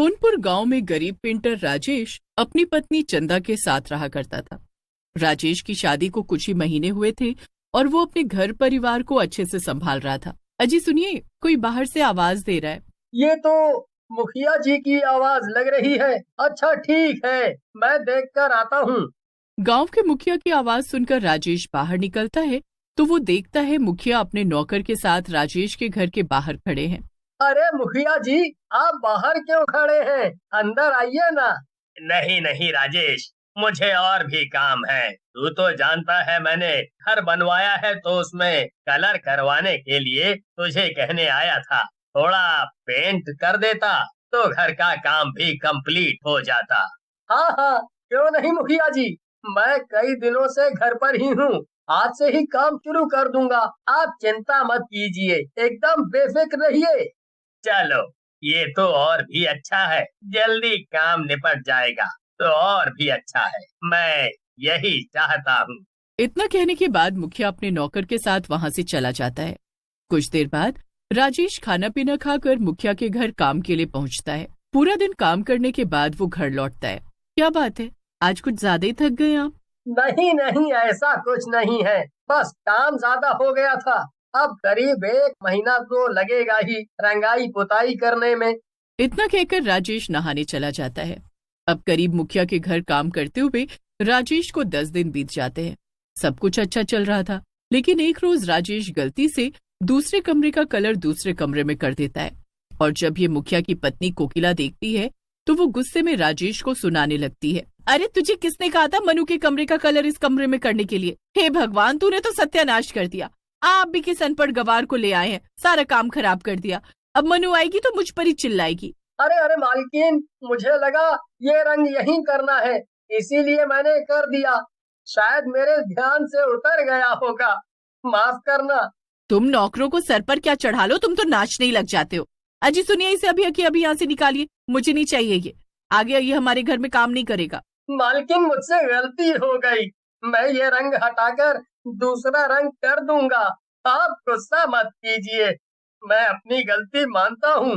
सोनपुर गांव में गरीब पेंटर राजेश अपनी पत्नी चंदा के साथ रहा करता था। राजेश की शादी को कुछ ही महीने हुए थे और वो अपने घर परिवार को अच्छे से संभाल रहा था। अजी सुनिए, कोई बाहर से आवाज दे रहा है। ये तो मुखिया जी की आवाज लग रही है। अच्छा ठीक है, मैं देखकर आता हूँ। गांव के मुखिया की आवाज सुनकर राजेश बाहर निकलता है तो वो देखता है मुखिया अपने नौकर के साथ राजेश के घर के बाहर खड़े हैं। अरे मुखिया जी, आप बाहर क्यों खड़े हैं? अंदर आइए ना। नहीं नहीं राजेश, मुझे और भी काम है। तू तो जानता है मैंने घर बनवाया है तो उसमें कलर करवाने के लिए तुझे कहने आया था। थोड़ा पेंट कर देता तो घर का काम भी कंप्लीट हो जाता। हाँ हाँ, क्यों नहीं मुखिया जी, मैं कई दिनों से घर पर ही हूँ। आज से ही काम शुरू कर दूंगा। आप चिंता मत कीजिए, एकदम बेफिक्र रहिए। चलो, ये तो और भी अच्छा है। जल्दी काम निपट जाएगा तो और भी अच्छा है। मैं यही चाहता हूँ। इतना कहने के बाद मुखिया अपने नौकर के साथ वहां से चला जाता है। कुछ देर बाद राजेश खाना पीना खाकर मुखिया के घर काम के लिए पहुंचता है। पूरा दिन काम करने के बाद वो घर लौटता है। क्या बात है, आज कुछ ज्यादा ही थक गए आप? नहीं नहीं, ऐसा कुछ नहीं है, बस काम ज्यादा हो गया था। अब करीब 1 महीना तो लगेगा ही रंगाई पुताई करने में। इतना कहकर राजेश नहाने चला जाता है। अब करीब मुखिया के घर काम करते हुए राजेश को 10 दिन बीत जाते हैं। सब कुछ अच्छा चल रहा था, लेकिन एक रोज राजेश गलती से दूसरे कमरे का कलर दूसरे कमरे में कर देता है। और जब ये मुखिया की पत्नी कोकिला देखती है तो वो गुस्से में राजेश को सुनाने लगती है। अरे तुझे किसने कहा था मनु के कमरे का कलर इस कमरे में करने के लिए? हे भगवान, तूने तो सत्यानाश कर दिया। आप भी किस अनपढ़ गवार को ले आए हैं, सारा काम खराब कर दिया। अब मनु आएगी तो मुझ पर ही चिल्लाएगी। अरे अरे मालकिन, मुझे लगा ये रंग यहीं करना है, इसीलिए मैंने कर दिया। शायद मेरे ध्यान से उतर गया होगा, माफ करना। तुम नौकरों को सर पर क्या चढ़ा लो, तुम तो नाचने ही लग जाते हो। अजी सुनिए, इसे अभी अभी यहाँ से निकालिए, मुझे नहीं चाहिए ये। आगे ये हमारे घर में काम नहीं करेगा। मालकिन, मुझसे गलती हो गई, मैं ये रंग हटाकर दूसरा रंग कर दूंगा। आप गुस्सा मत कीजिए, मैं अपनी गलती मानता हूँ।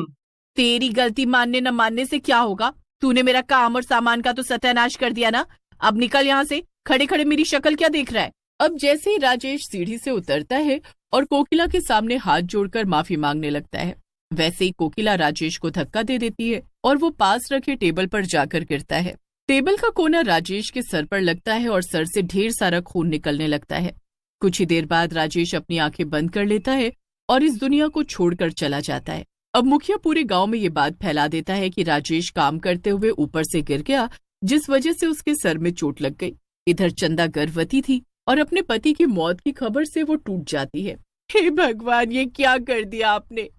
तेरी गलती मानने न मानने से क्या होगा? तूने मेरा काम और सामान का तो सत्यानाश कर दिया ना। अब निकल यहाँ से, खड़े खड़े मेरी शक्ल क्या देख रहा है? अब जैसे ही राजेश सीढ़ी से उतरता है और कोकिला के सामने हाथ जोड़कर माफी मांगने लगता है, वैसे ही कोकिला राजेश को धक्का दे देती है और वो पास रखे टेबल पर जाकर गिरता है। टेबल का कोना राजेश के सर पर लगता है और सर से ढेर सारा खून निकलने लगता है। कुछ ही देर बाद राजेश अपनी आंखें बंद कर लेता है और इस दुनिया को छोड़कर चला जाता है। अब मुखिया पूरे गांव में ये बात फैला देता है कि राजेश काम करते हुए ऊपर से गिर गया, जिस वजह से उसके सर में चोट लग गई। इधर चंदा गर्भवती थी और अपने पति की मौत की खबर से वो टूट जाती है। हे भगवान, ये क्या कर दिया आपने?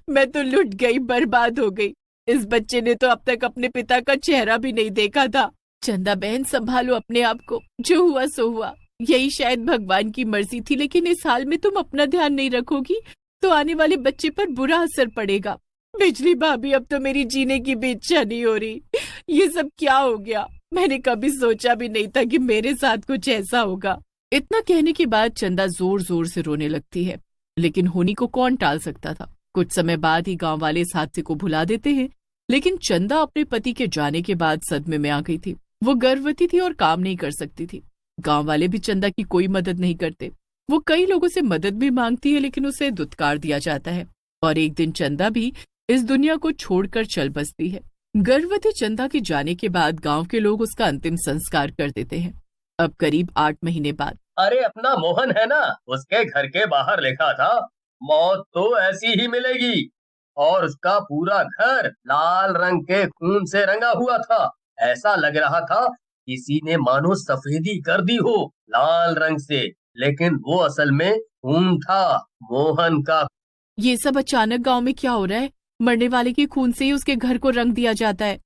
मैं तो लुट गई, बर्बाद हो गई। इस बच्चे ने तो अब तक अपने पिता का चेहरा भी नहीं देखा था। चंदा बहन, संभालो अपने आप को, जो हुआ सो हुआ। यही शायद भगवान की मर्जी थी, लेकिन इस हाल में तुम अपना ध्यान नहीं रखोगी तो आने वाले बच्चे पर बुरा असर पड़ेगा। बिजली भाभी, अब तो मेरी जीने की भी इच्छा नहीं हो रही। ये सब क्या हो गया? मैंने कभी सोचा भी नहीं था कि मेरे साथ कुछ ऐसा होगा। इतना कहने के बाद चंदा जोर जोर से रोने लगती है, लेकिन होनी को कौन टाल सकता था। कुछ समय बाद ही गांव वाले इस हादसे को भुला देते हैं, लेकिन चंदा अपने पति के जाने के बाद सदमे में आ गई थी। वो गर्भवती थी और काम नहीं कर सकती थी। गांव वाले भी चंदा की कोई मदद नहीं करते। वो कई लोगों से मदद भी मांगती है, लेकिन उसे दुत्कार दिया जाता है और एक दिन चंदा भी इस दुनिया को छोड़कर चल बसती है। गर्भवती चंदा के जाने के बाद गांव के लोग उसका अंतिम संस्कार कर देते हैं। अब करीब 8 महीने बाद। अरे अपना मोहन है ना, उसके घर के बाहर लिखा था मौत तो ऐसी ही मिलेगी, और उसका पूरा घर लाल रंग के खून से रंगा हुआ था। ऐसा लग रहा था किसी ने मानो सफेदी कर दी हो लाल रंग से, लेकिन वो असल में खून था, मोहन का। ये सब अचानक गांव में क्या हो रहा है? मरने वाले के खून से ही उसके घर को रंग दिया जाता है।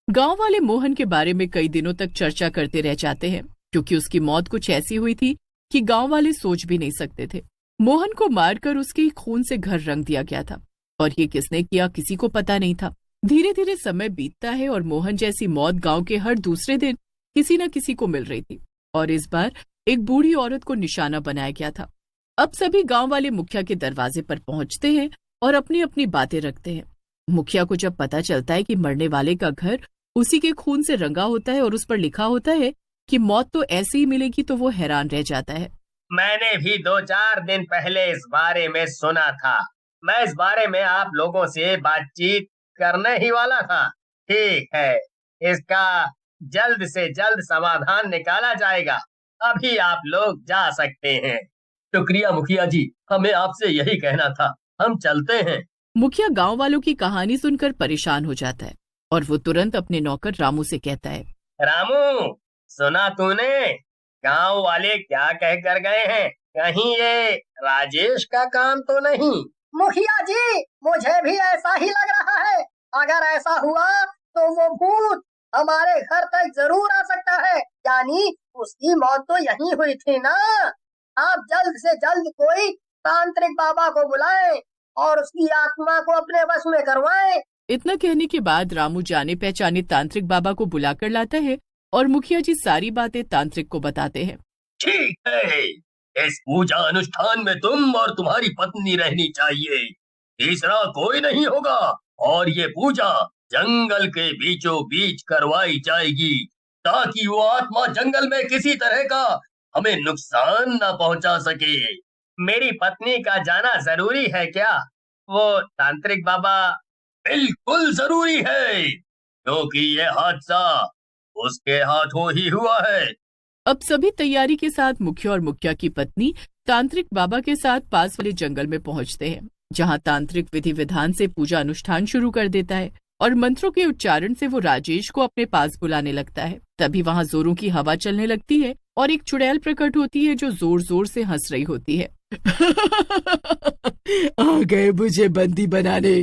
गांव वाले मोहन के बारे में कई दिनों तक चर्चा करते रह जाते हैं, क्योंकि उसकी मौत कुछ ऐसी हुई थी कि गांव वाले सोच भी नहीं सकते थे। मोहन को मारकर उसके खून से घर रंग दिया गया था, और ये किसने किया किसी को पता नहीं था। धीरे धीरे समय बीतता है और मोहन जैसी मौत गांव के हर दूसरे दिन किसी न किसी को मिल रही थी, और इस बार एक बूढ़ी औरत को निशाना बनाया गया था। अब सभी गांव वाले मुखिया के दरवाजे पर पहुंचते हैं और अपनी अपनी बातें रखते हैं। मुखिया को जब पता चलता है कि मरने वाले का घर उसी के खून से रंगा होता है और उस पर लिखा होता है कि मौत तो ऐसे ही मिलेगी, तो वो हैरान रह जाता है। मैंने भी 2-4 दिन पहले इस बारे में सुना था। मैं इस बारे में आप लोगों से बातचीत करने ही वाला था। ठीक है, इसका जल्द से जल्द समाधान निकाला जाएगा। अभी आप लोग जा सकते हैं। शुक्रिया मुखिया जी, हमें आपसे यही कहना था। हम चलते हैं। मुखिया गांव वालों की कहानी सुनकर परेशान हो जाता है और वो तुरंत अपने नौकर रामू से कहता है, रामू, सुना तूने? गांव वाले क्या कह कर गए हैं? कहीं ये राजेश का काम तो नहीं? मुखिया जी, मुझे भी ऐसा ही लग रहा है। अगर ऐसा हुआ तो वो भूत हमारे घर तक जरूर आ सकता है। यानी उसकी मौत तो यहीं हुई थी ना। आप जल्द से जल्द कोई तांत्रिक बाबा को बुलाएं और उसकी आत्मा को अपने वश में करवाएं। इतना कहने के बाद रामू जाने पहचाने तांत्रिक बाबा को बुलाकर लाता है और मुखिया जी सारी बातें तांत्रिक को बताते हैं। ठीक है, इस पूजा अनुष्ठान में तुम और तुम्हारी पत्नी रहनी चाहिए। तीसरा कोई नहीं होगा और ये पूजा जंगल के बीचों बीच करवाई जाएगी ताकि वो आत्मा जंगल में किसी तरह का हमें नुकसान न पहुंचा सके। मेरी पत्नी का जाना जरूरी है क्या? वो तांत्रिक बाबा, बिल्कुल जरूरी है, क्योंकि ये हादसा उसके हाथों ही हुआ है। अब सभी तैयारी के साथ मुखिया और मुखिया की पत्नी तांत्रिक बाबा के साथ पास वाले जंगल में पहुंचते हैं, जहां तांत्रिक विधि विधान से पूजा अनुष्ठान शुरू कर देता है और मंत्रों के उच्चारण से वो राजेश को अपने पास बुलाने लगता है। तभी वहां जोरों की हवा चलने लगती है और एक चुड़ैल प्रकट होती है जो जोर जोर से हंस रही होती है। आ गए मुझे बंदी बनाने,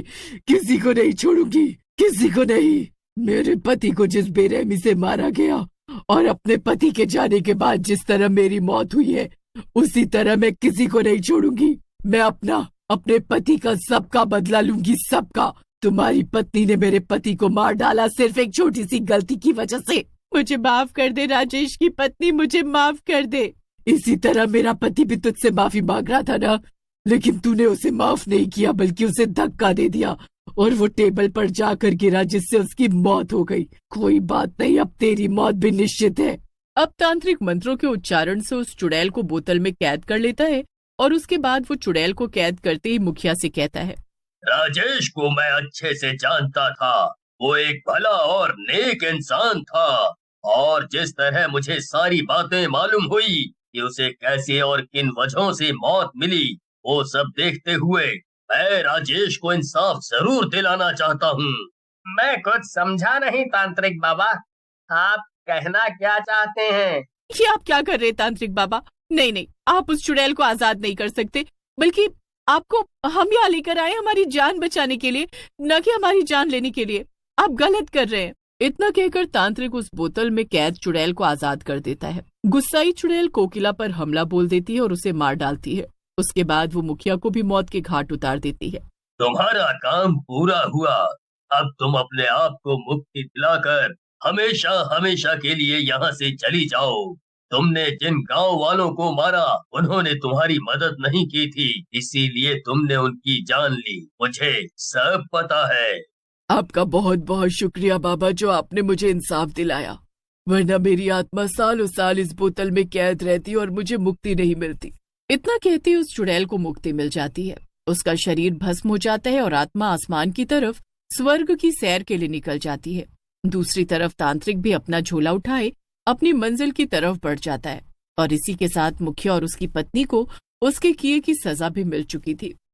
किसी को नहीं छोड़ूंगी, किसी को नहीं। मेरे पति को जिस बेरहमी से मारा गया और अपने पति के जाने के बाद जिस तरह मेरी मौत हुई है, उसी तरह मैं किसी को नहीं छोड़ूंगी। मैं अपने पति का सबका बदला लूंगी, सबका। तुम्हारी पत्नी ने मेरे पति को मार डाला सिर्फ एक छोटी सी गलती की वजह से। मुझे माफ कर दे राजेश की पत्नी, मुझे माफ कर दे। इसी तरह मेरा पति भी तुझसे माफी मांग रहा था ना, लेकिन तूने उसे माफ नहीं किया बल्कि उसे धक्का दे दिया और वो टेबल पर जाकर गिरा, जिससे उसकी मौत हो गई। कोई बात नहीं, अब तेरी मौत भी निश्चित है। अब तांत्रिक मंत्रों के उच्चारण से उस चुड़ैल को बोतल में कैद कर लेता है और उसके बाद वो चुड़ैल को कैद करते ही मुखिया से कहता है, राजेश को मैं अच्छे से जानता था। वो एक भला और नेक इंसान था और जिस तरह मुझे सारी बातें मालूम हुई कि उसे कैसे और किन वजहों से मौत मिली, वो सब देखते हुए मैं राजेश को इंसाफ जरूर दिलाना चाहता हूँ। मैं कुछ समझा नहीं तांत्रिक बाबा, आप कहना क्या चाहते हैं? ये आप क्या कर रहे हैं तांत्रिक बाबा? नहीं नहीं, आप उस चुड़ैल को आजाद नहीं कर सकते, बल्कि आपको हम यहाँ लेकर आए हमारी जान बचाने के लिए, न कि हमारी जान लेने के लिए। आप गलत कर रहे हैं। इतना कहकर तांत्रिक उस बोतल में कैद चुड़ैल को आजाद कर देता है। गुस्साई चुड़ैल कोकिला पर हमला बोल देती है और उसे मार डालती है। उसके बाद वो मुखिया को भी मौत के घाट उतार देती है। तुम्हारा काम पूरा हुआ। अब तुम अपने आप को मुक्ति दिलाकर हमेशा हमेशा के लिए यहाँ से चली जाओ। तुमने जिन गांव वालों को मारा, उन्होंने तुम्हारी मदद नहीं की थी, इसीलिए तुमने उनकी जान ली। मुझे सब पता है। आपका बहुत बहुत शुक्रिया बाबा, जो आपने मुझे इंसाफ दिलाया, वरना मेरी आत्मा सालों साल इस बोतल में कैद रहती और मुझे मुक्ति नहीं मिलती। इतना कहते उस चुड़ैल को मुक्ति मिल जाती है। उसका शरीर भस्म हो जाता है और आत्मा आसमान की तरफ स्वर्ग की सैर के लिए निकल जाती है। दूसरी तरफ तांत्रिक भी अपना झोला उठाए अपनी मंजिल की तरफ बढ़ जाता है और इसी के साथ मुखिया और उसकी पत्नी को उसके किए की सजा भी मिल चुकी थी।